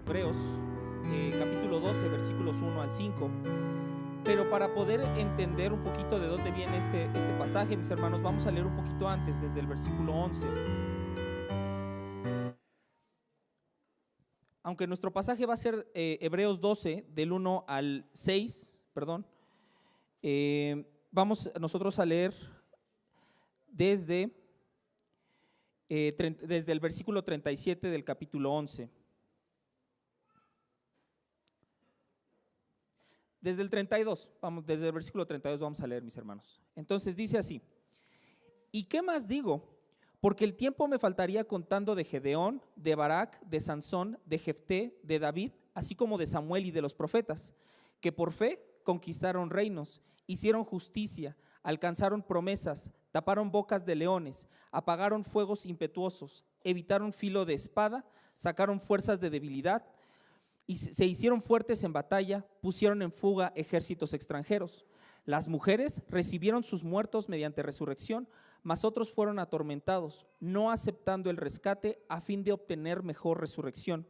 Hebreos, capítulo 12, versículos 1 al 5. Pero para poder entender un poquito de dónde viene este pasaje, mis hermanos, vamos a leer un poquito antes, desde el versículo 11. Aunque nuestro pasaje va a ser Hebreos 12, del 1 al 6, perdón, vamos nosotros a leer desde el versículo 37 del capítulo 11. Desde el 32, desde el versículo 32 vamos a leer, mis hermanos. Entonces dice así: ¿y qué más digo? Porque el tiempo me faltaría contando de Gedeón, de Barak, de Sansón, de Jefté, de David, así como de Samuel y de los profetas, que por fe conquistaron reinos, hicieron justicia, alcanzaron promesas, taparon bocas de leones, apagaron fuegos impetuosos, evitaron filo de espada, sacaron fuerzas de debilidad, y se hicieron fuertes en batalla, pusieron en fuga ejércitos extranjeros. Las mujeres recibieron sus muertos mediante resurrección, mas otros fueron atormentados, no aceptando el rescate a fin de obtener mejor resurrección.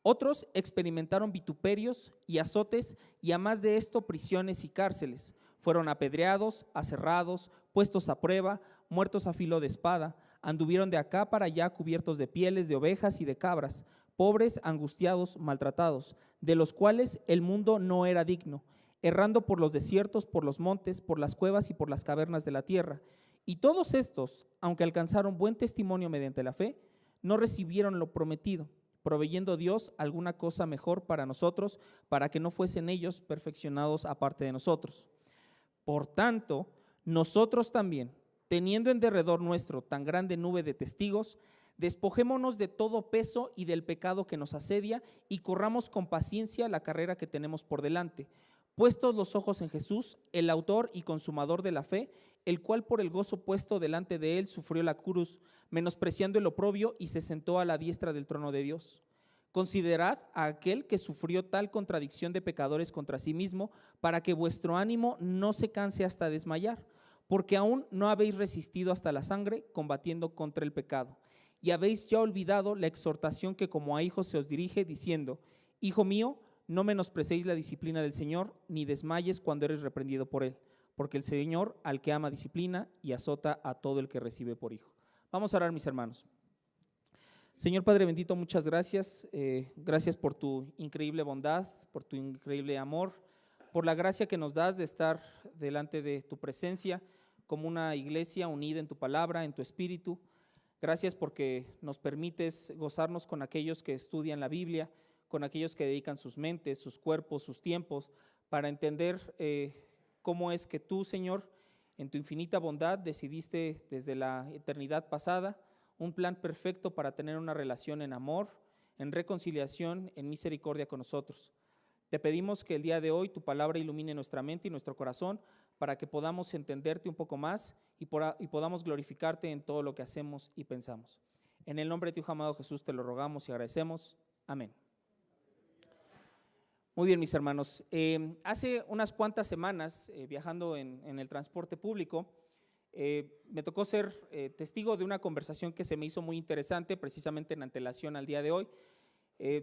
Otros experimentaron vituperios y azotes, y a más de esto prisiones y cárceles. Fueron apedreados, aserrados, puestos a prueba, muertos a filo de espada. Anduvieron de acá para allá cubiertos de pieles de ovejas y de cabras, pobres, angustiados, maltratados, de los cuales el mundo no era digno, errando por los desiertos, por los montes, por las cuevas y por las cavernas de la tierra. Y todos estos, aunque alcanzaron buen testimonio mediante la fe, no recibieron lo prometido, proveyendo Dios alguna cosa mejor para nosotros, para que no fuesen ellos perfeccionados aparte de nosotros. Por tanto, nosotros también, teniendo en derredor nuestro tan grande nube de testigos, despojémonos de todo peso y del pecado que nos asedia, y corramos con paciencia la carrera que tenemos por delante, puestos los ojos en Jesús, el autor y consumador de la fe, el cual por el gozo puesto delante de él sufrió la cruz, menospreciando el oprobio, y se sentó a la diestra del trono de Dios. Considerad a aquel que sufrió tal contradicción de pecadores contra sí mismo, para que vuestro ánimo no se canse hasta desmayar, porque aún no habéis resistido hasta la sangre, combatiendo contra el pecado. Y habéis ya olvidado la exhortación que como a hijos se os dirige, diciendo: Hijo mío, no menosprecéis la disciplina del Señor, ni desmayes cuando eres reprendido por Él, porque el Señor al que ama disciplina y azota a todo el que recibe por hijo. Vamos a orar, mis hermanos. Señor Padre bendito, muchas gracias. Gracias por tu increíble bondad, por tu increíble amor, por la gracia que nos das de estar delante de tu presencia como una iglesia unida en tu palabra, en tu espíritu. Gracias porque nos permites gozarnos con aquellos que estudian la Biblia, con aquellos que dedican sus mentes, sus cuerpos, sus tiempos, para entender cómo es que tú, Señor, en tu infinita bondad decidiste desde la eternidad pasada un plan perfecto para tener una relación en amor, en reconciliación, en misericordia con nosotros. Te pedimos que el día de hoy tu palabra ilumine nuestra mente y nuestro corazón para que podamos entenderte un poco más y podamos glorificarte en todo lo que hacemos y pensamos. En el nombre de tu Hijo amado Jesús te lo rogamos y agradecemos. Amén. Muy bien, mis hermanos. Hace unas cuantas semanas, viajando en el transporte público, me tocó ser testigo de una conversación que se me hizo muy interesante, precisamente en antelación al día de hoy.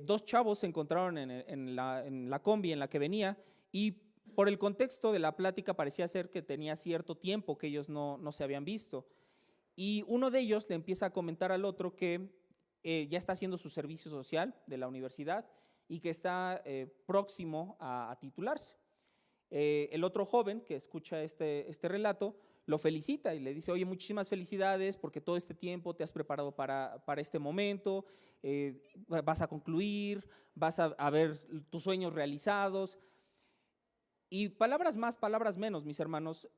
Dos chavos se encontraron en la combi en la que venía, y por el contexto de la plática parecía ser que tenía cierto tiempo que ellos no se habían visto. Y uno de ellos le empieza a comentar al otro que ya está haciendo su servicio social de la universidad y que está próximo a titularse. El otro joven que escucha este relato lo felicita y le dice: oye, muchísimas felicidades porque todo este tiempo te has preparado para este momento, vas a concluir, vas a ver tus sueños realizados. Y palabras más, palabras menos, mis hermanos,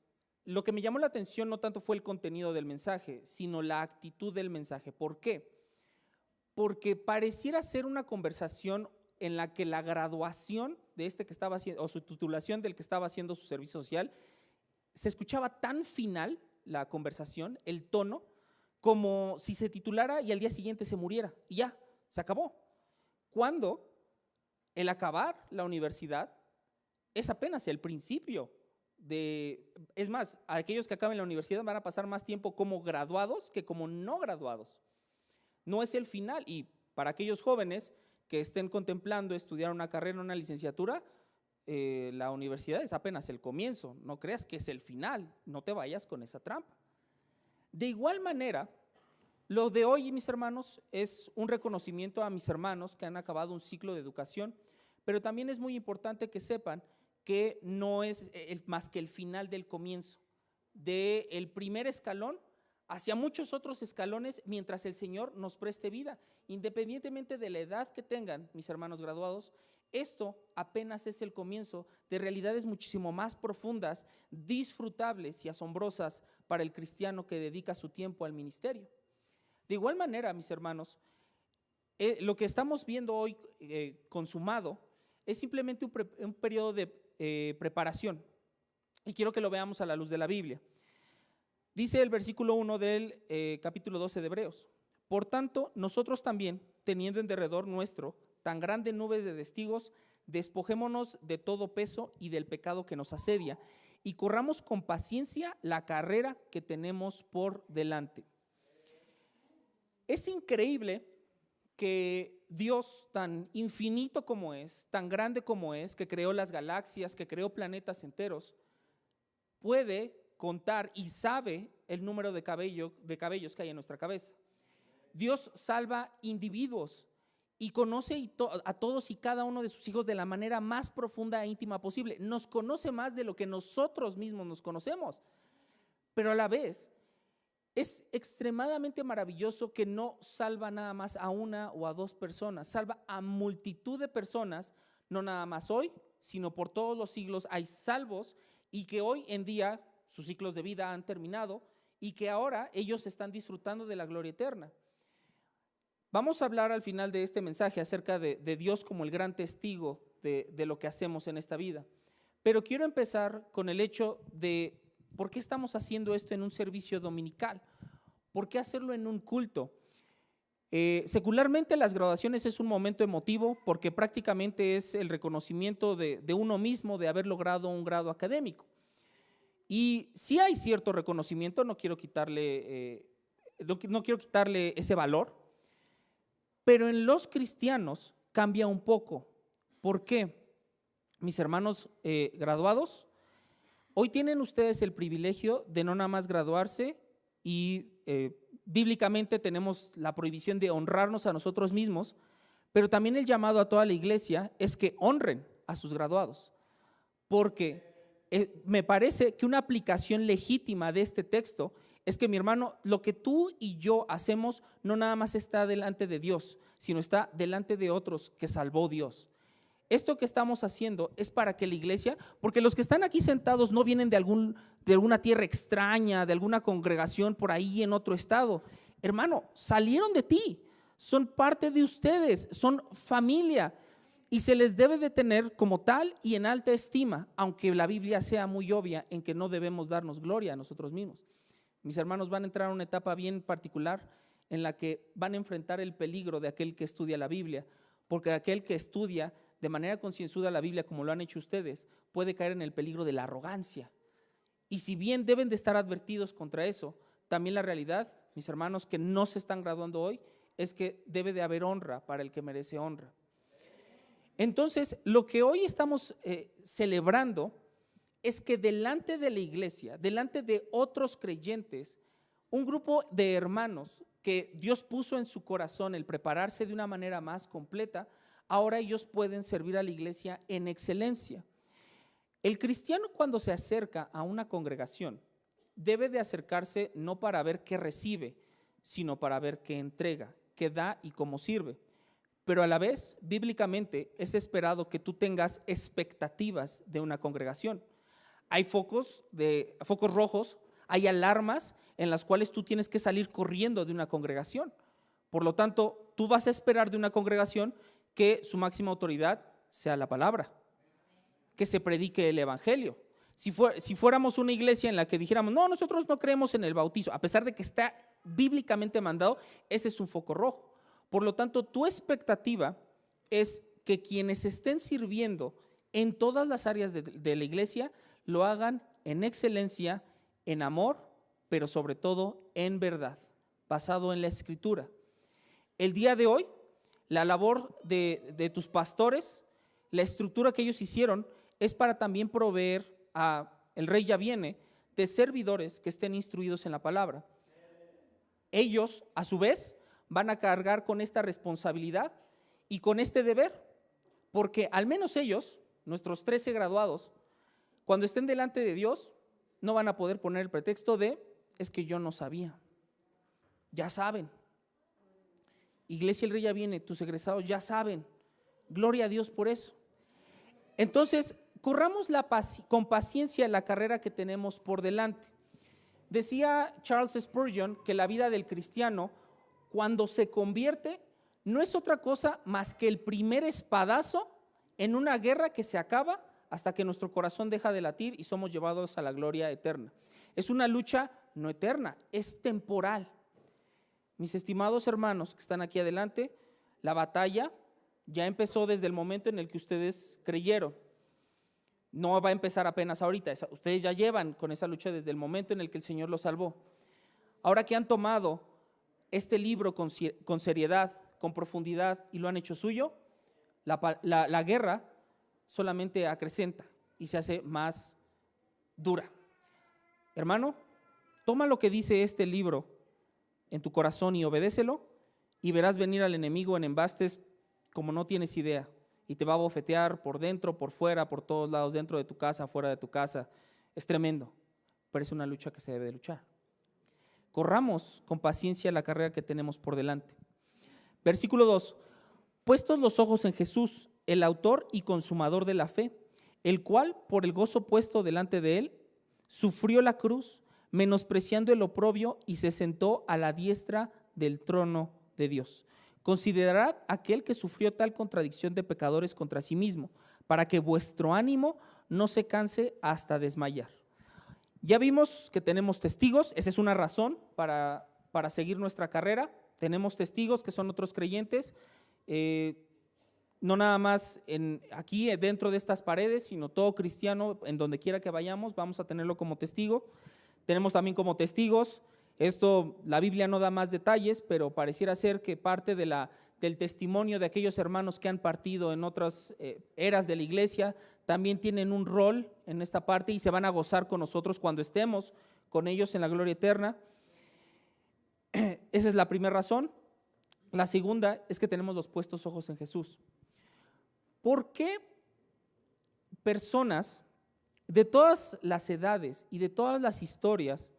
lo que me llamó la atención no tanto fue el contenido del mensaje, sino la actitud del mensaje. ¿Por qué? Porque pareciera ser una conversación en la que la graduación de este que estaba haciendo, o su titulación del que estaba haciendo su servicio social, se escuchaba tan final la conversación, el tono, como si se titulara y al día siguiente se muriera y ya, se acabó. Cuando el acabar la universidad es apenas el principio es más, aquellos que acaben la universidad van a pasar más tiempo como graduados que como no graduados. No es el final, y para aquellos jóvenes que estén contemplando estudiar una carrera, una licenciatura, la universidad es apenas el comienzo, no creas que es el final, no te vayas con esa trampa. De igual manera, lo de hoy, mis hermanos, es un reconocimiento a mis hermanos que han acabado un ciclo de educación, pero también es muy importante que sepan que no es más que el final del comienzo, del primer escalón hacia muchos otros escalones mientras el Señor nos preste vida, independientemente de la edad que tengan, mis hermanos graduados. Esto apenas es el comienzo de realidades muchísimo más profundas, disfrutables y asombrosas para el cristiano que dedica su tiempo al ministerio. De igual manera, mis hermanos, lo que estamos viendo hoy consumado es simplemente un periodo de preparación, y quiero que lo veamos a la luz de la Biblia. Dice el versículo 1 del capítulo 12 de Hebreos: por tanto, nosotros también, teniendo en derredor nuestro tan grande nubes de testigos, despojémonos de todo peso y del pecado que nos asedia, y corramos con paciencia la carrera que tenemos por delante. Es increíble que Dios, tan infinito como es, tan grande como es, que creó las galaxias, que creó planetas enteros, puede contar y sabe el número de cabellos que hay en nuestra cabeza. Dios salva individuos y conoce a todos y cada uno de sus hijos de la manera más profunda e íntima posible. Nos conoce más de lo que nosotros mismos nos conocemos, pero a la vez es extremadamente maravilloso que no salva nada más a una o a dos personas, salva a multitud de personas, no nada más hoy, sino por todos los siglos. Hay salvos y que hoy en día sus ciclos de vida han terminado y que ahora ellos están disfrutando de la gloria eterna. Vamos a hablar al final de este mensaje acerca de Dios como el gran testigo de lo que hacemos en esta vida. Pero quiero empezar con el hecho de por qué estamos haciendo esto en un servicio dominical, por qué hacerlo en un culto. Secularmente las graduaciones es un momento emotivo porque prácticamente es el reconocimiento de uno mismo de haber logrado un grado académico. Y sí hay cierto reconocimiento, no quiero quitarle ese valor, pero en los cristianos cambia un poco. ¿Por qué? Mis hermanos graduados, hoy tienen ustedes el privilegio de no nada más graduarse y bíblicamente tenemos la prohibición de honrarnos a nosotros mismos, pero también el llamado a toda la iglesia es que honren a sus graduados, porque me parece que una aplicación legítima de este texto es que, mi hermano, lo que tú y yo hacemos no nada más está delante de Dios, sino está delante de otros que salvó Dios. Esto que estamos haciendo es para que la iglesia, porque los que están aquí sentados no vienen de alguna tierra extraña, de alguna congregación por ahí en otro estado. Hermano, salieron de ti, son parte de ustedes, son familia y se les debe de tener como tal y en alta estima, aunque la Biblia sea muy obvia en que no debemos darnos gloria a nosotros mismos. Mis hermanos van a entrar a una etapa bien particular en la que van a enfrentar el peligro de aquel que estudia la Biblia, porque aquel que estudia de manera concienzuda la Biblia, como lo han hecho ustedes, puede caer en el peligro de la arrogancia. Y si bien deben de estar advertidos contra eso, también la realidad, mis hermanos, que no se están graduando hoy, es que debe de haber honra para el que merece honra. Entonces, lo que hoy estamos celebrando es que delante de la iglesia, delante de otros creyentes, un grupo de hermanos que Dios puso en su corazón el prepararse de una manera más completa, ahora ellos pueden servir a la iglesia en excelencia. El cristiano, cuando se acerca a una congregación, debe de acercarse no para ver qué recibe, sino para ver qué entrega, qué da y cómo sirve. Pero a la vez, bíblicamente, es esperado que tú tengas expectativas de una congregación. Hay focos rojos, hay alarmas en las cuales tú tienes que salir corriendo de una congregación. Por lo tanto, tú vas a esperar de una congregación que su máxima autoridad sea la palabra, que se predique el evangelio. Si fuéramos una iglesia en la que dijéramos, no, nosotros no creemos en el bautizo, a pesar de que está bíblicamente mandado, ese es un foco rojo. Por lo tanto, tu expectativa es que quienes estén sirviendo en todas las áreas de la iglesia lo hagan en excelencia, en amor, pero sobre todo en verdad, basado en la Escritura. El día de hoy, la labor de tus pastores, la estructura que ellos hicieron es para también proveer a el rey ya viene de servidores que estén instruidos en la palabra. Ellos, a su vez, van a cargar con esta responsabilidad y con este deber, porque al menos ellos, nuestros 13 graduados, cuando estén delante de Dios, no van a poder poner el pretexto de, es que yo no sabía. Ya saben. Iglesia El Rey ya viene, tus egresados ya saben. Gloria a Dios por eso. Entonces, corramos con paciencia la carrera que tenemos por delante. Decía Charles Spurgeon que la vida del cristiano, cuando se convierte, no es otra cosa más que el primer espadazo en una guerra que se acaba hasta que nuestro corazón deja de latir y somos llevados a la gloria eterna. Es una lucha no eterna, es temporal. Mis estimados hermanos que están aquí adelante, la batalla ya empezó desde el momento en el que ustedes creyeron. No va a empezar apenas ahorita, ustedes ya llevan con esa lucha desde el momento en el que el Señor los salvó. Ahora que han tomado este libro con seriedad, con profundidad y lo han hecho suyo, la guerra solamente acrecenta y se hace más dura. Hermano, toma lo que dice este libro en tu corazón y obedécelo, y verás venir al enemigo en embastes como no tienes idea, y te va a bofetear por dentro, por fuera, por todos lados, dentro de tu casa, fuera de tu casa. Es tremendo, pero es una lucha que se debe de luchar. Corramos con paciencia la carrera que tenemos por delante. Versículo 2: puestos los ojos en Jesús, el autor y consumador de la fe, el cual por el gozo puesto delante de él, sufrió la cruz, menospreciando el oprobio, y se sentó a la diestra del trono de Dios. Considerad aquel que sufrió tal contradicción de pecadores contra sí mismo, para que vuestro ánimo no se canse hasta desmayar. Ya vimos que tenemos testigos, esa es una razón para seguir nuestra carrera. Tenemos testigos que son otros creyentes, no nada más aquí dentro de estas paredes, sino todo cristiano, en donde quiera que vayamos, vamos a tenerlo como testigo. Tenemos también como testigos, la Biblia no da más detalles, pero pareciera ser que parte del testimonio de aquellos hermanos que han partido en otras eras de la iglesia, también tienen un rol en esta parte y se van a gozar con nosotros cuando estemos con ellos en la gloria eterna. Esa es la primera razón. La segunda es que tenemos los puestos ojos en Jesús. ¿Por qué personas de todas las edades y de todas las historias,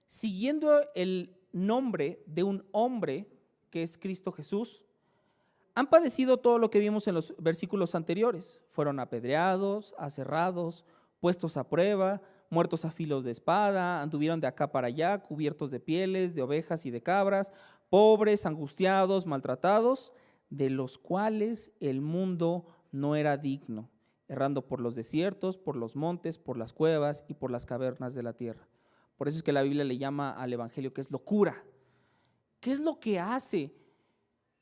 siguiendo el nombre de un hombre que es Cristo Jesús, han padecido todo lo que vimos en los versículos anteriores? Fueron apedreados, aserrados, puestos a prueba, muertos a filos de espada, anduvieron de acá para allá, cubiertos de pieles, de ovejas y de cabras, pobres, angustiados, maltratados, de los cuales el mundo no era digno, errando por los desiertos, por los montes, por las cuevas y por las cavernas de la tierra. Por eso es que la Biblia le llama al evangelio que es locura. ¿Qué es lo que hace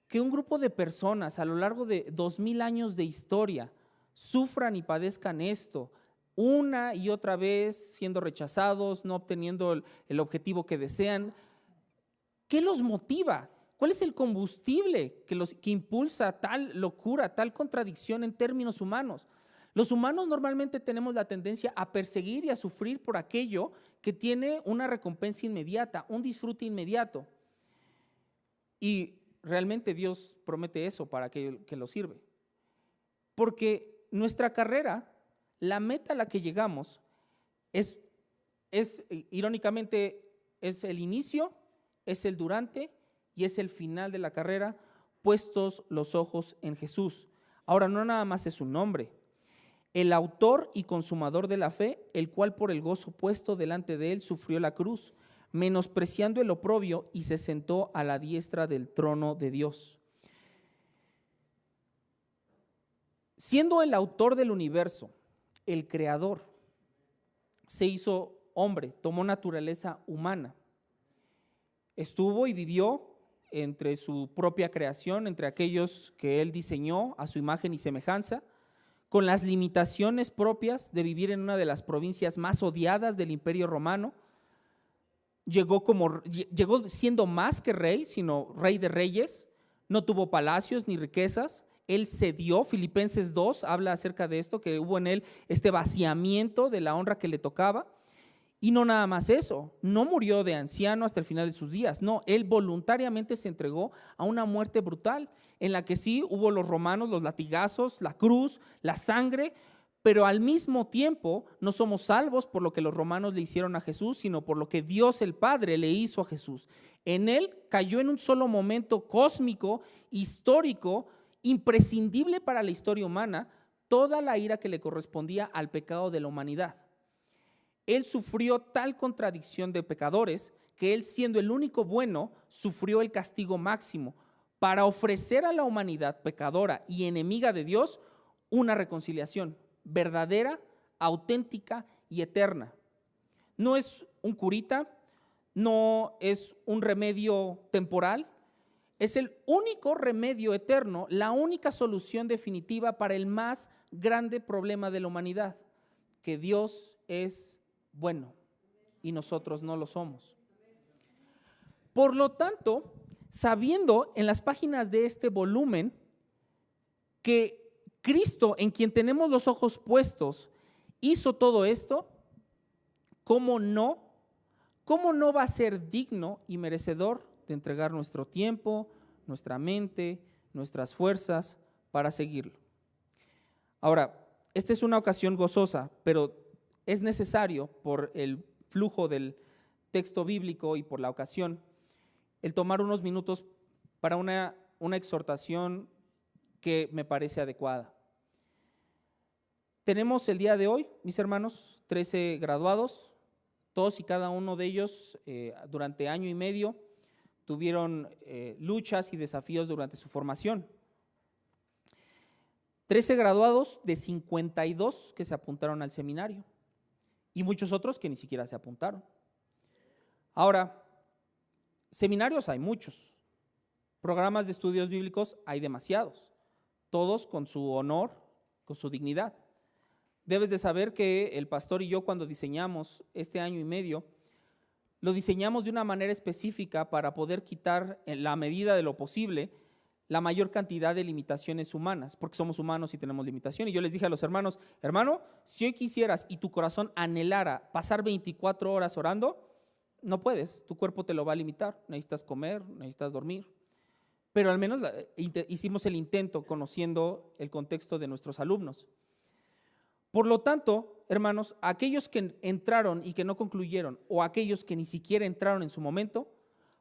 que un grupo de personas a lo largo de 2000 años de historia sufran y padezcan esto, una y otra vez siendo rechazados, no obteniendo el objetivo que desean? ¿Qué los motiva? ¿Cuál es el combustible que impulsa tal locura, tal contradicción en términos humanos? Los humanos normalmente tenemos la tendencia a perseguir y a sufrir por aquello que tiene una recompensa inmediata, un disfrute inmediato. Y realmente Dios promete eso para que lo sirve. Porque nuestra carrera, la meta a la que llegamos, es irónicamente, es el inicio, es el durante y es el final de la carrera, puestos los ojos en Jesús. Ahora, no nada más es un nombre, el autor y consumador de la fe, el cual por el gozo puesto delante de él sufrió la cruz, menospreciando el oprobio, y se sentó a la diestra del trono de Dios. Siendo el autor del universo, el creador, se hizo hombre, tomó naturaleza humana, estuvo y vivió entre su propia creación, entre aquellos que él diseñó a su imagen y semejanza, con las limitaciones propias de vivir en una de las provincias más odiadas del Imperio Romano. Llegó siendo más que rey, sino rey de reyes. no tuvo palacios ni riquezas, él cedió. Filipenses 2 habla acerca de esto, que hubo en él este vaciamiento de la honra que le tocaba. Y no nada más eso, no murió de anciano hasta el final de sus días, no, él voluntariamente se entregó a una muerte brutal, en la que sí hubo los romanos, los latigazos, la cruz, la sangre, pero al mismo tiempo no somos salvos por lo que los romanos le hicieron a Jesús, sino por lo que Dios el Padre le hizo a Jesús. En él cayó en un solo momento cósmico, histórico, imprescindible para la historia humana, toda la ira que le correspondía al pecado de la humanidad. Él sufrió tal contradicción de pecadores que él, siendo el único bueno, sufrió el castigo máximo para ofrecer a la humanidad pecadora y enemiga de Dios una reconciliación verdadera, auténtica y eterna. No es un curita, no es un remedio temporal, es el único remedio eterno, la única solución definitiva para el más grande problema de la humanidad, que Dios es bueno y nosotros no lo somos. Por lo tanto, sabiendo en las páginas de este volumen que Cristo, en quien tenemos los ojos puestos, hizo todo esto, ¿cómo no va a ser digno y merecedor de entregar nuestro tiempo, nuestra mente, nuestras fuerzas para seguirlo? Ahora, esta es una ocasión gozosa, pero es necesario, por el flujo del texto bíblico y por la ocasión, el tomar unos minutos para una exhortación que me parece adecuada. Tenemos el día de hoy, mis hermanos, 13 graduados, todos y cada uno de ellos durante año y medio tuvieron luchas y desafíos durante su formación. 13 graduados de 52 que se apuntaron al seminario y muchos otros que ni siquiera se apuntaron. Ahora, seminarios hay muchos, programas de estudios bíblicos hay demasiados, todos con su honor, con su dignidad. Debes de saber que el pastor y yo, cuando diseñamos este año y medio, lo diseñamos de una manera específica para poder quitar, en la medida de lo posible, la mayor cantidad de limitaciones humanas, porque somos humanos y tenemos limitaciones. Y yo les dije a los hermanos, hermano, si hoy quisieras y tu corazón anhelara pasar 24 horas orando, no puedes, tu cuerpo te lo va a limitar, necesitas comer, necesitas dormir. Pero al menos hicimos el intento conociendo el contexto de nuestros alumnos. Por lo tanto, hermanos, aquellos que entraron y que no concluyeron, o aquellos que ni siquiera entraron en su momento,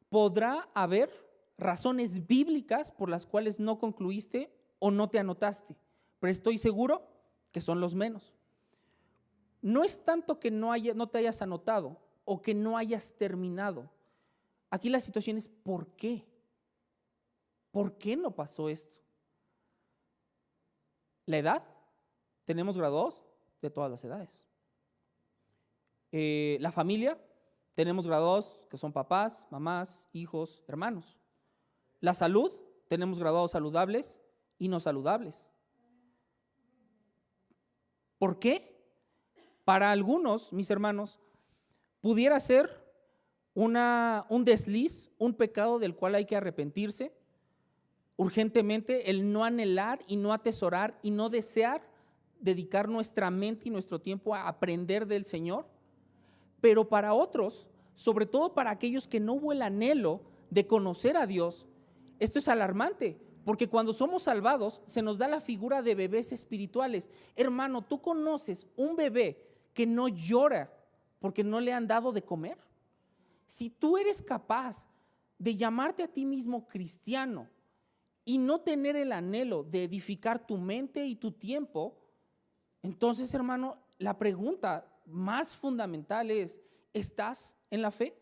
podrá haber razones bíblicas por las cuales no concluiste o no te anotaste, pero estoy seguro que son los menos. No es tanto que no te hayas anotado o que no hayas terminado. Aquí la situación es ¿por qué? ¿Por qué no pasó esto? La edad. Tenemos graduados de todas las edades. La familia, tenemos graduados que son papás, mamás, hijos, hermanos. La salud, tenemos graduados saludables y no saludables. ¿Por qué? Para algunos, mis hermanos, pudiera ser un desliz, un pecado del cual hay que arrepentirse urgentemente, el no anhelar y no atesorar y no desear dedicar nuestra mente y nuestro tiempo a aprender del Señor. Pero para otros, sobre todo para aquellos que no hubo el anhelo de conocer a Dios, esto es alarmante, porque cuando somos salvados se nos da la figura de bebés espirituales. Hermano, ¿tú conoces un bebé que no llora porque no le han dado de comer? Si tú eres capaz de llamarte a ti mismo cristiano y no tener el anhelo de edificar tu mente y tu tiempo, entonces, hermano, la pregunta más fundamental es, ¿estás en la fe?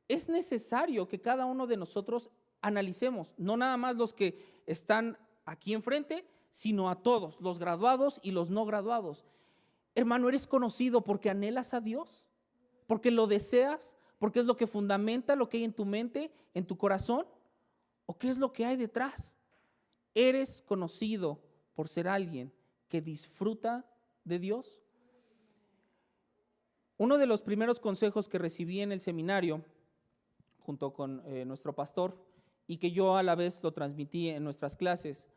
Es necesario que cada uno de nosotros analicemos, no nada más los que están aquí enfrente, sino a todos, los graduados y los no graduados. Hermano, ¿eres conocido porque anhelas a Dios? ¿Porque lo deseas? ¿Porque es lo que fundamenta lo que hay en tu mente, en tu corazón? ¿O qué es lo que hay detrás? ¿Eres conocido por ser alguien que disfruta de Dios? Uno de los primeros consejos que recibí en el seminario, junto con nuestro pastor y que yo a la vez lo transmití en nuestras clases,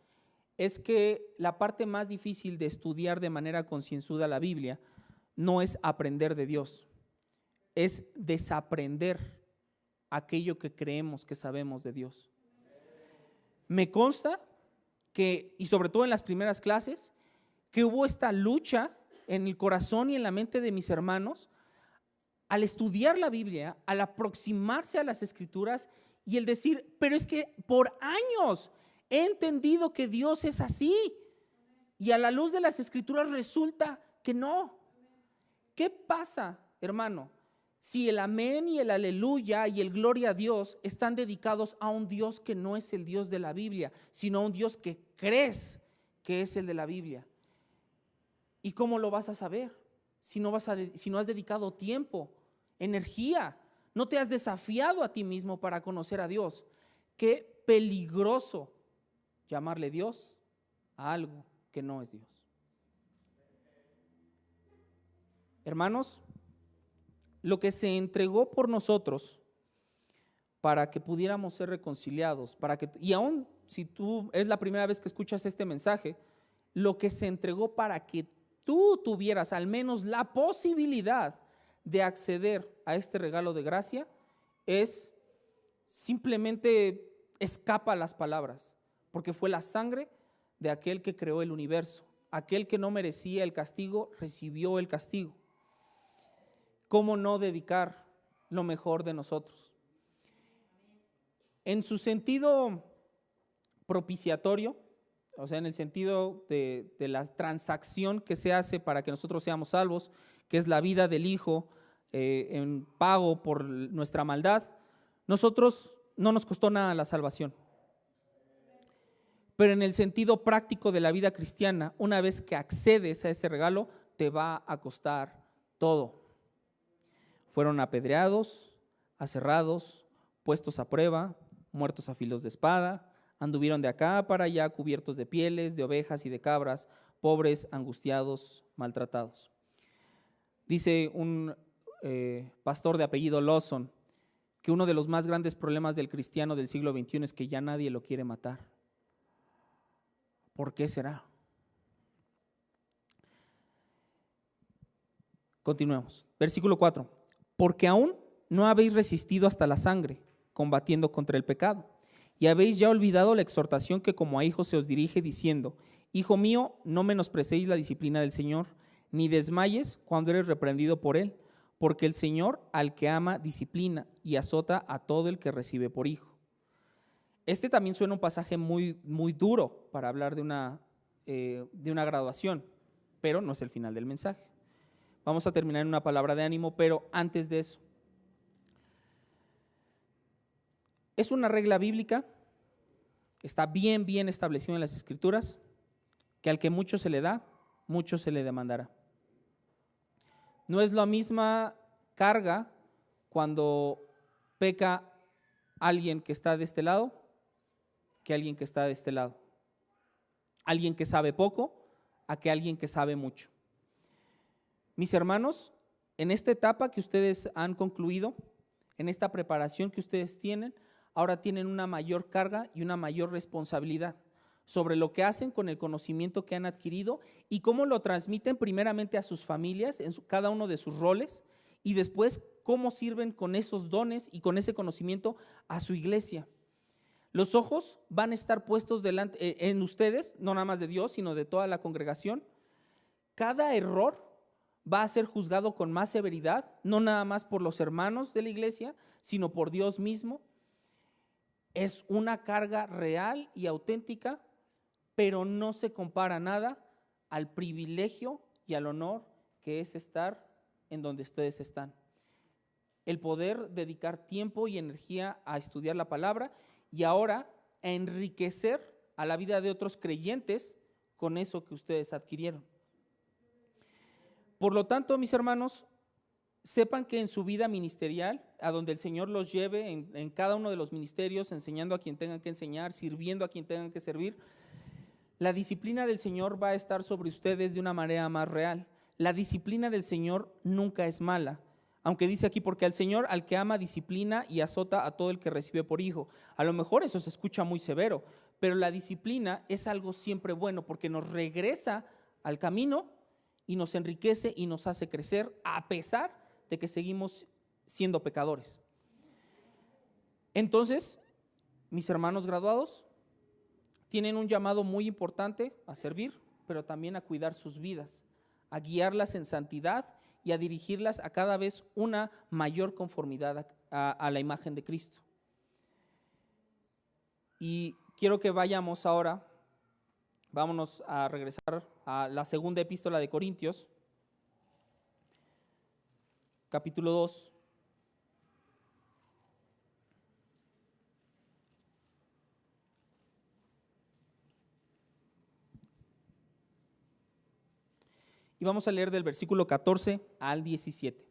es que la parte más difícil de estudiar de manera concienzuda la Biblia no es aprender de Dios, es desaprender aquello que creemos que sabemos de Dios. Me consta que, y sobre todo en las primeras clases, que hubo esta lucha en el corazón y en la mente de mis hermanos al estudiar la Biblia, al aproximarse a las Escrituras y el decir, pero es que por años he entendido que Dios es así y a la luz de las Escrituras resulta que no. ¿Qué pasa, hermano, si el amén y el aleluya y el gloria a Dios están dedicados a un Dios que no es el Dios de la Biblia, sino a un Dios que crees que es el de la Biblia? ¿Y cómo lo vas a saber si no has dedicado tiempo, energía, no te has desafiado a ti mismo para conocer a Dios? Qué peligroso llamarle Dios a algo que no es Dios. Hermanos, lo que se entregó por nosotros para que pudiéramos ser reconciliados, y aún si tú es la primera vez que escuchas este mensaje, lo que se entregó para que tú tuvieras al menos la posibilidad de acceder a este regalo de gracia es simplemente escapa a las palabras, porque fue la sangre de aquel que creó el universo. Aquel que no merecía el castigo recibió el castigo. ¿Cómo no dedicar lo mejor de nosotros? En su sentido propiciatorio, o sea, en el sentido de la transacción que se hace para que nosotros seamos salvos, que es la vida del Hijo en pago por nuestra maldad, nosotros no nos costó nada la salvación. Pero en el sentido práctico de la vida cristiana, una vez que accedes a ese regalo, te va a costar todo. Fueron apedreados, aserrados, puestos a prueba, muertos a filos de espada, anduvieron de acá para allá cubiertos de pieles, de ovejas y de cabras, pobres, angustiados, maltratados. Dice un pastor de apellido Lawson que uno de los más grandes problemas del cristiano del siglo XXI es que ya nadie lo quiere matar. ¿Por qué será? Continuemos. Versículo 4. Porque aún no habéis resistido hasta la sangre, combatiendo contra el pecado, y habéis ya olvidado la exhortación que como a hijos se os dirige, diciendo: Hijo mío, no menosprecéis la disciplina del Señor, ni desmayes cuando eres reprendido por Él, porque el Señor al que ama disciplina y azota a todo el que recibe por hijo. Este también suena un pasaje muy, muy duro para hablar de una graduación, pero no es el final del mensaje. Vamos a terminar en una palabra de ánimo, pero antes de eso, es una regla bíblica, está bien establecido en las Escrituras, que al que mucho se le da, mucho se le demandará. No es la misma carga cuando peca alguien que está de este lado que alguien que está de este lado. Alguien que sabe poco a que alguien que sabe mucho. Mis hermanos, en esta etapa que ustedes han concluido, en esta preparación que ustedes tienen, ahora tienen una mayor carga y una mayor responsabilidad sobre lo que hacen con el conocimiento que han adquirido y cómo lo transmiten primeramente a sus familias, en cada uno de sus roles, y después cómo sirven con esos dones y con ese conocimiento a su iglesia. Los ojos van a estar puestos delante en ustedes, no nada más de Dios, sino de toda la congregación. Cada error va a ser juzgado con más severidad, no nada más por los hermanos de la iglesia, sino por Dios mismo. Es una carga real y auténtica, pero no se compara nada al privilegio y al honor que es estar en donde ustedes están. El poder dedicar tiempo y energía a estudiar la palabra y ahora a enriquecer a la vida de otros creyentes con eso que ustedes adquirieron. Por lo tanto, mis hermanos, sepan que en su vida ministerial, a donde el Señor los lleve, en cada uno de los ministerios, enseñando a quien tengan que enseñar, sirviendo a quien tengan que servir, la disciplina del Señor va a estar sobre ustedes de una manera más real. La disciplina del Señor nunca es mala. Aunque dice aquí, porque al Señor, al que ama, disciplina y azota a todo el que recibe por hijo. A lo mejor eso se escucha muy severo, pero la disciplina es algo siempre bueno porque nos regresa al camino y nos enriquece y nos hace crecer a pesar de que seguimos siendo pecadores. Entonces, mis hermanos graduados tienen un llamado muy importante a servir, pero también a cuidar sus vidas, a guiarlas en santidad y a dirigirlas a cada vez una mayor conformidad a la imagen de Cristo. Y quiero que vayamos ahora, vámonos a regresar a la segunda epístola de Corintios, capítulo 2. Y vamos a leer del versículo 14 al 17.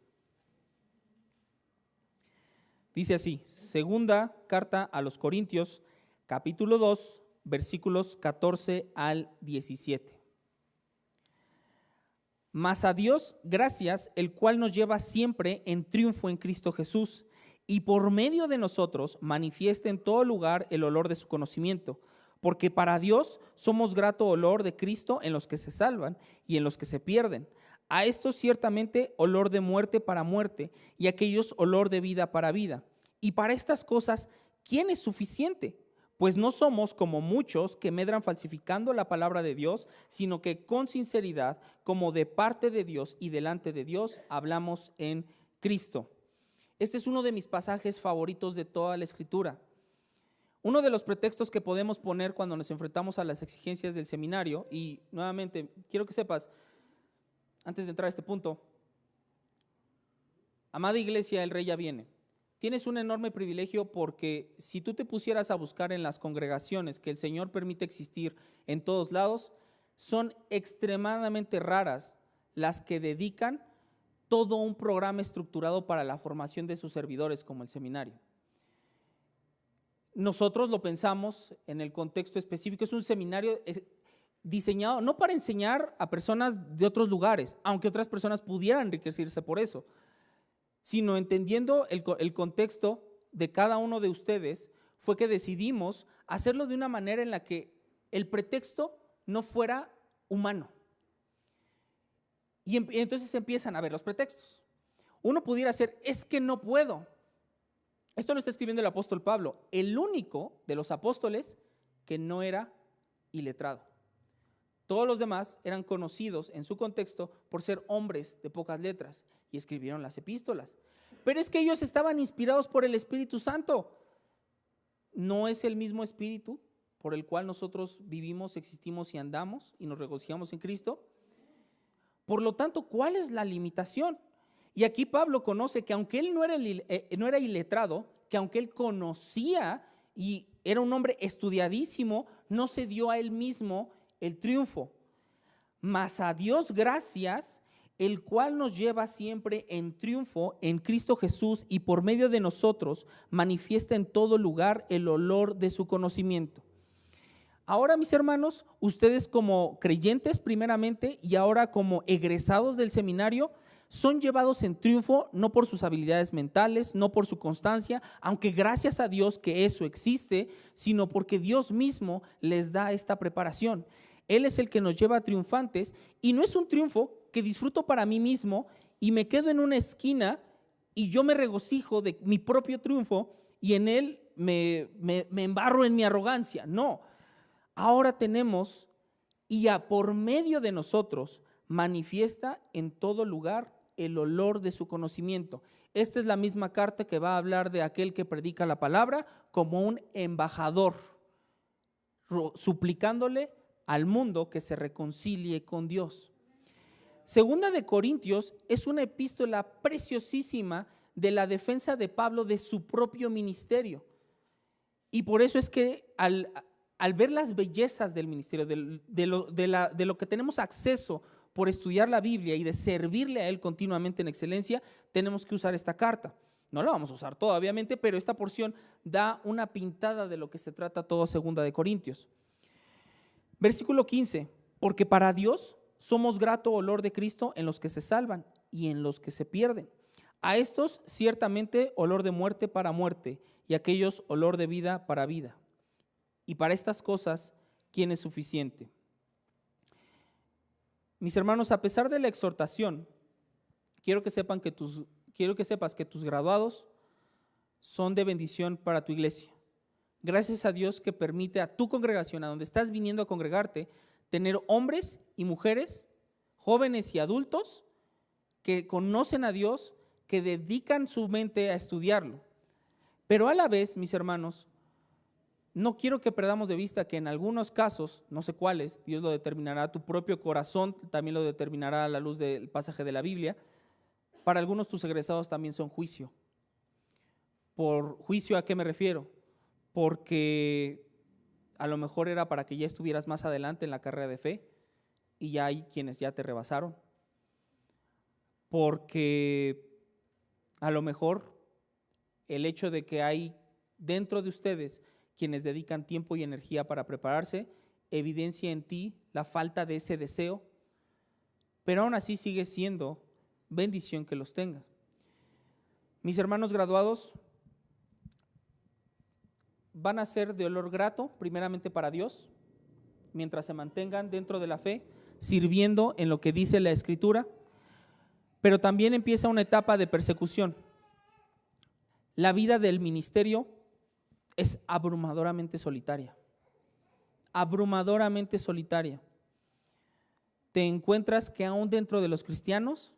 Dice así, segunda carta a los Corintios, capítulo 2, versículos 14 al 17. Mas a Dios gracias, el cual nos lleva siempre en triunfo en Cristo Jesús, y por medio de nosotros manifiesta en todo lugar el olor de su conocimiento. Porque para Dios somos grato olor de Cristo en los que se salvan y en los que se pierden. A estos ciertamente olor de muerte para muerte, y a aquellos olor de vida para vida. Y para estas cosas, ¿quién es suficiente? Pues no somos como muchos que medran falsificando la palabra de Dios, sino que con sinceridad, como de parte de Dios y delante de Dios, hablamos en Cristo. Este es uno de mis pasajes favoritos de toda la Escritura. Uno de los pretextos que podemos poner cuando nos enfrentamos a las exigencias del seminario, y nuevamente quiero que sepas, antes de entrar a este punto, amada iglesia, el Rey ya viene. Tienes un enorme privilegio porque si tú te pusieras a buscar en las congregaciones que el Señor permite existir en todos lados, son extremadamente raras las que dedican todo un programa estructurado para la formación de sus servidores como el seminario. Nosotros lo pensamos en el contexto específico, es un seminario diseñado no para enseñar a personas de otros lugares, aunque otras personas pudieran enriquecerse por eso, sino entendiendo el contexto de cada uno de ustedes, fue que decidimos hacerlo de una manera en la que el pretexto no fuera humano. Y entonces empiezan a ver los pretextos. Uno pudiera ser, es que no puedo. Esto lo está escribiendo el apóstol Pablo, el único de los apóstoles que no era iletrado. Todos los demás eran conocidos en su contexto por ser hombres de pocas letras y escribieron las epístolas. Pero es que ellos estaban inspirados por el Espíritu Santo. ¿No es el mismo Espíritu por el cual nosotros vivimos, existimos y andamos y nos regocijamos en Cristo? Por lo tanto, ¿cuál es la limitación? Y aquí Pablo conoce que aunque él no era iletrado, que aunque él conocía y era un hombre estudiadísimo, no se dio a él mismo el triunfo. Mas a Dios gracias, el cual nos lleva siempre en triunfo en Cristo Jesús y por medio de nosotros manifiesta en todo lugar el olor de su conocimiento. Ahora, mis hermanos, ustedes como creyentes primeramente y ahora como egresados del seminario, son llevados en triunfo no por sus habilidades mentales, no por su constancia, aunque gracias a Dios que eso existe, sino porque Dios mismo les da esta preparación. Él es el que nos lleva triunfantes y no es un triunfo que disfruto para mí mismo y me quedo en una esquina y yo me regocijo de mi propio triunfo y en él me embarro en mi arrogancia. No, ahora tenemos y por medio de nosotros manifiesta en todo lugar el olor de su conocimiento. Esta es la misma carta que va a hablar de aquel que predica la palabra como un embajador, suplicándole al mundo que se reconcilie con Dios. Segunda de Corintios es una epístola preciosísima de la defensa de Pablo de su propio ministerio. Y por eso es que al ver las bellezas del ministerio, de lo que tenemos acceso por estudiar la Biblia y de servirle a Él continuamente en excelencia, tenemos que usar esta carta. No la vamos a usar toda, obviamente, pero esta porción da una pintada de lo que se trata todo Segunda de Corintios. Versículo 15, porque para Dios somos grato olor de Cristo en los que se salvan y en los que se pierden. A estos ciertamente olor de muerte para muerte, y a aquellos olor de vida para vida. Y para estas cosas, ¿quién es suficiente? Mis hermanos, a pesar de la exhortación, quiero que sepas que tus graduados son de bendición para tu iglesia. Gracias a Dios que permite a tu congregación, a donde estás viniendo a congregarte, tener hombres y mujeres, jóvenes y adultos, que conocen a Dios, que dedican su mente a estudiarlo. Pero a la vez, mis hermanos, no quiero que perdamos de vista que en algunos casos, no sé cuáles, Dios lo determinará, tu propio corazón también lo determinará a la luz del pasaje de la Biblia. Para algunos tus egresados también son juicio. ¿Por juicio a qué me refiero? Porque a lo mejor era para que ya estuvieras más adelante en la carrera de fe y ya hay quienes ya te rebasaron. Porque a lo mejor el hecho de que hay dentro de ustedes quienes dedican tiempo y energía para prepararse, evidencia en ti la falta de ese deseo, pero aún así sigue siendo bendición que los tengas. Mis hermanos graduados van a ser de olor grato, primeramente para Dios, mientras se mantengan dentro de la fe, sirviendo en lo que dice la Escritura, pero también empieza una etapa de persecución. La vida del ministerio es abrumadoramente solitaria, abrumadoramente solitaria. Te encuentras que aún dentro de los cristianos,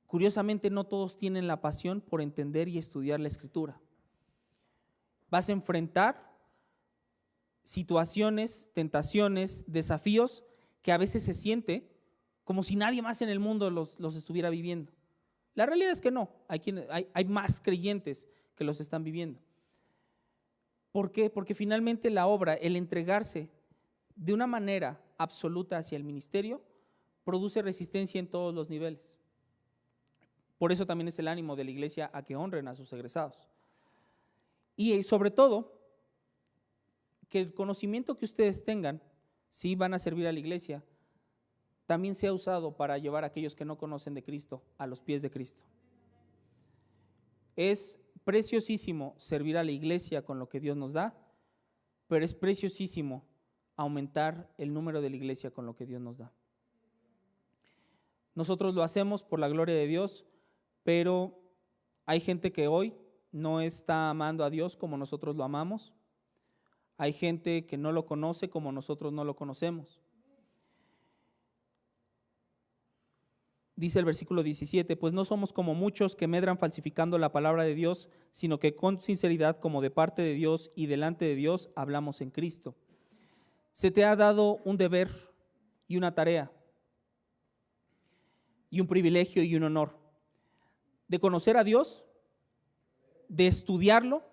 curiosamente no todos tienen la pasión por entender y estudiar la Escritura. Vas a enfrentar situaciones, tentaciones, desafíos que a veces se siente como si nadie más en el mundo los estuviera viviendo. La realidad es que no, hay más creyentes que los están viviendo. ¿Por qué? Porque finalmente la obra, el entregarse de una manera absoluta hacia el ministerio, produce resistencia en todos los niveles. Por eso también es el ánimo de la iglesia a que honren a sus egresados. Y sobre todo, que el conocimiento que ustedes tengan, si van a servir a la iglesia, también sea usado para llevar a aquellos que no conocen de Cristo a los pies de Cristo. Es preciosísimo servir a la iglesia con lo que Dios nos da, pero es preciosísimo aumentar el número de la iglesia con lo que Dios nos da. Nosotros lo hacemos por la gloria de Dios, pero hay gente que hoy no está amando a Dios como nosotros lo amamos. Hay gente que no lo conoce como nosotros no lo conocemos. Dice el versículo 17, pues no somos como muchos que medran falsificando la palabra de Dios, sino que con sinceridad, como de parte de Dios y delante de Dios, hablamos en Cristo. Se te ha dado un deber y una tarea, y un privilegio y un honor, de conocer a Dios, de estudiarlo,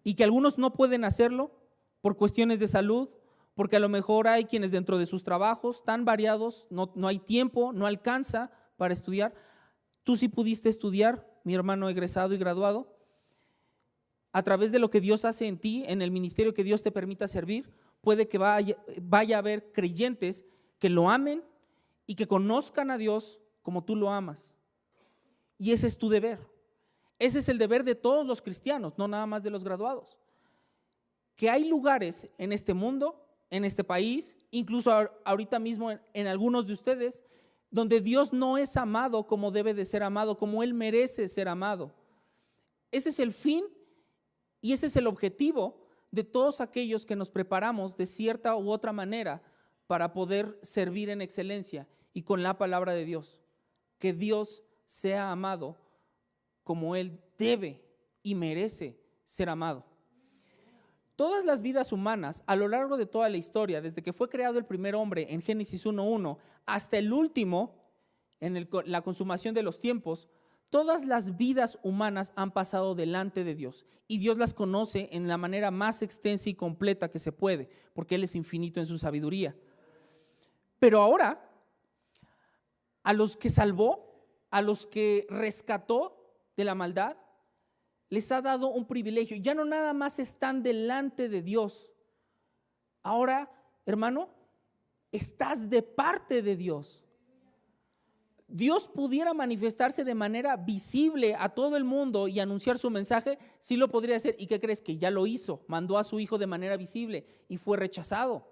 y que algunos no pueden hacerlo por cuestiones de salud, porque a lo mejor hay quienes dentro de sus trabajos tan variados, no hay tiempo, no alcanza para estudiar. Tú sí pudiste estudiar, mi hermano egresado y graduado, a través de lo que Dios hace en ti, en el ministerio que Dios te permita servir, puede que vaya a haber creyentes que lo amen y que conozcan a Dios como tú lo amas. Y ese es tu deber. Ese es el deber de todos los cristianos, no nada más de los graduados. Que hay lugares en este mundo, en este país, incluso ahorita mismo en algunos de ustedes, donde Dios no es amado como debe de ser amado, como Él merece ser amado. Ese es el fin y ese es el objetivo de todos aquellos que nos preparamos de cierta u otra manera para poder servir en excelencia y con la palabra de Dios. Que Dios sea amado como Él debe y merece ser amado. Todas las vidas humanas a lo largo de toda la historia, desde que fue creado el primer hombre en Génesis 1:1 hasta el último en la consumación de los tiempos, todas las vidas humanas han pasado delante de Dios y Dios las conoce en la manera más extensa y completa que se puede, porque Él es infinito en su sabiduría. Pero ahora, a los que salvó, a los que rescató de la maldad, les ha dado un privilegio. Ya no nada más están delante de Dios. Ahora, hermano, estás de parte de Dios. Dios pudiera manifestarse de manera visible a todo el mundo y anunciar su mensaje, sí lo podría hacer. ¿Y qué crees? Que ya lo hizo, mandó a su Hijo de manera visible y fue rechazado.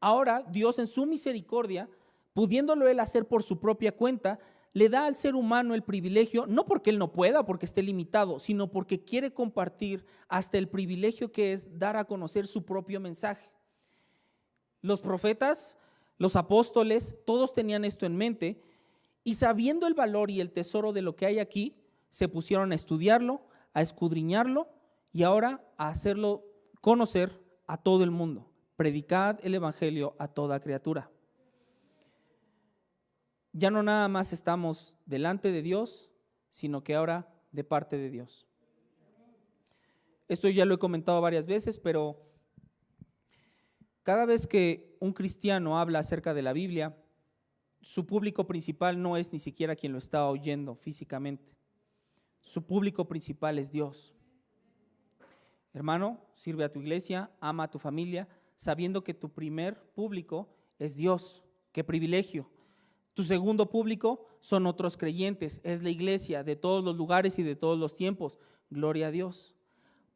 Ahora Dios en su misericordia, pudiéndolo Él hacer por su propia cuenta, le da al ser humano el privilegio, no porque Él no pueda, porque esté limitado, sino porque quiere compartir hasta el privilegio que es dar a conocer su propio mensaje. Los profetas, los apóstoles, todos tenían esto en mente. Y sabiendo el valor y el tesoro de lo que hay aquí, se pusieron a estudiarlo, a escudriñarlo y ahora a hacerlo conocer a todo el mundo. Predicad el evangelio a toda criatura. Ya no nada más estamos delante de Dios, sino que ahora de parte de Dios. Esto ya lo he comentado varias veces, pero cada vez que un cristiano habla acerca de la Biblia, su público principal no es ni siquiera quien lo está oyendo físicamente. Su público principal es Dios. Hermano, sirve a tu iglesia, ama a tu familia, sabiendo que tu primer público es Dios. ¡Qué privilegio! Tu segundo público son otros creyentes, es la iglesia de todos los lugares y de todos los tiempos. Gloria a Dios.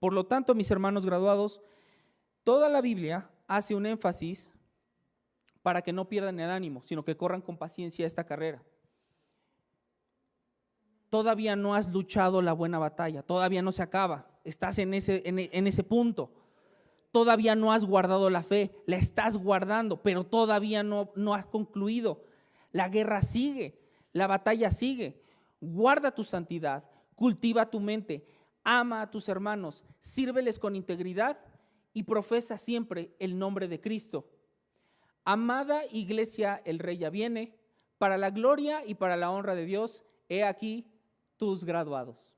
Por lo tanto, mis hermanos graduados, toda la Biblia hace un énfasis para que no pierdan el ánimo, sino que corran con paciencia esta carrera. Todavía no has luchado la buena batalla, todavía no se acaba, estás en ese punto. Todavía no has guardado la fe, la estás guardando, pero todavía no has concluido. La guerra sigue, la batalla sigue. Guarda tu santidad, cultiva tu mente, ama a tus hermanos, sírveles con integridad y profesa siempre el nombre de Cristo. Amada iglesia, el Rey ya viene, para la gloria y para la honra de Dios, he aquí tus graduados.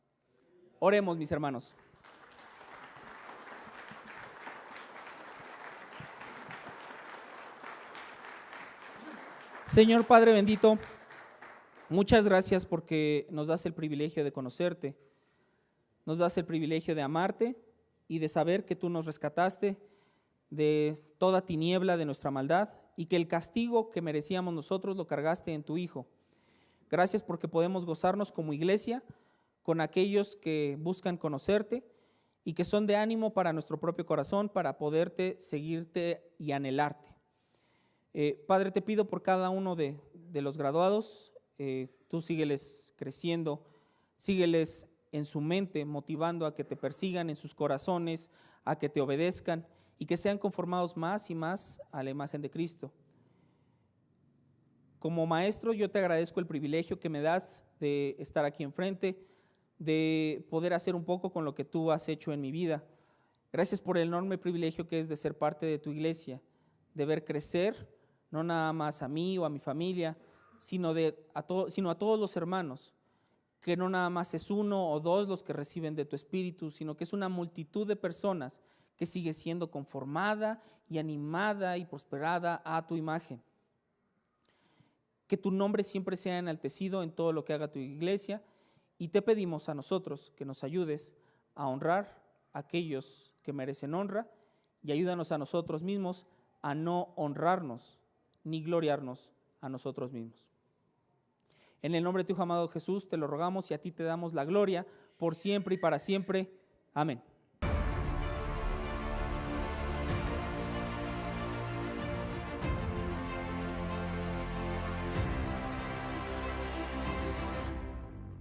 Oremos, mis hermanos. Señor Padre bendito, muchas gracias porque nos das el privilegio de conocerte, nos das el privilegio de amarte y de saber que tú nos rescataste de toda tiniebla de nuestra maldad y que el castigo que merecíamos nosotros lo cargaste en tu Hijo. Gracias porque podemos gozarnos como iglesia con aquellos que buscan conocerte y que son de ánimo para nuestro propio corazón, para poderte, seguirte y anhelarte. Padre, te pido por cada uno de los graduados, tú sígueles creciendo, sígueles en su mente, motivando a que te persigan, en sus corazones, a que te obedezcan y que sean conformados más y más a la imagen de Cristo. Como maestro, yo te agradezco el privilegio que me das de estar aquí enfrente, de poder hacer un poco con lo que tú has hecho en mi vida. Gracias por el enorme privilegio que es de ser parte de tu iglesia, de ver crecer, no nada más a mí o a mi familia, sino a todos los hermanos, que no nada más es uno o dos los que reciben de tu espíritu, sino que es una multitud de personas que sigue siendo conformada y animada y prosperada a tu imagen. Que tu nombre siempre sea enaltecido en todo lo que haga tu iglesia y te pedimos a nosotros que nos ayudes a honrar a aquellos que merecen honra y ayúdanos a nosotros mismos a no honrarnos ni gloriarnos a nosotros mismos. En el nombre de tu Hijo amado Jesús te lo rogamos y a ti te damos la gloria por siempre y para siempre. Amén.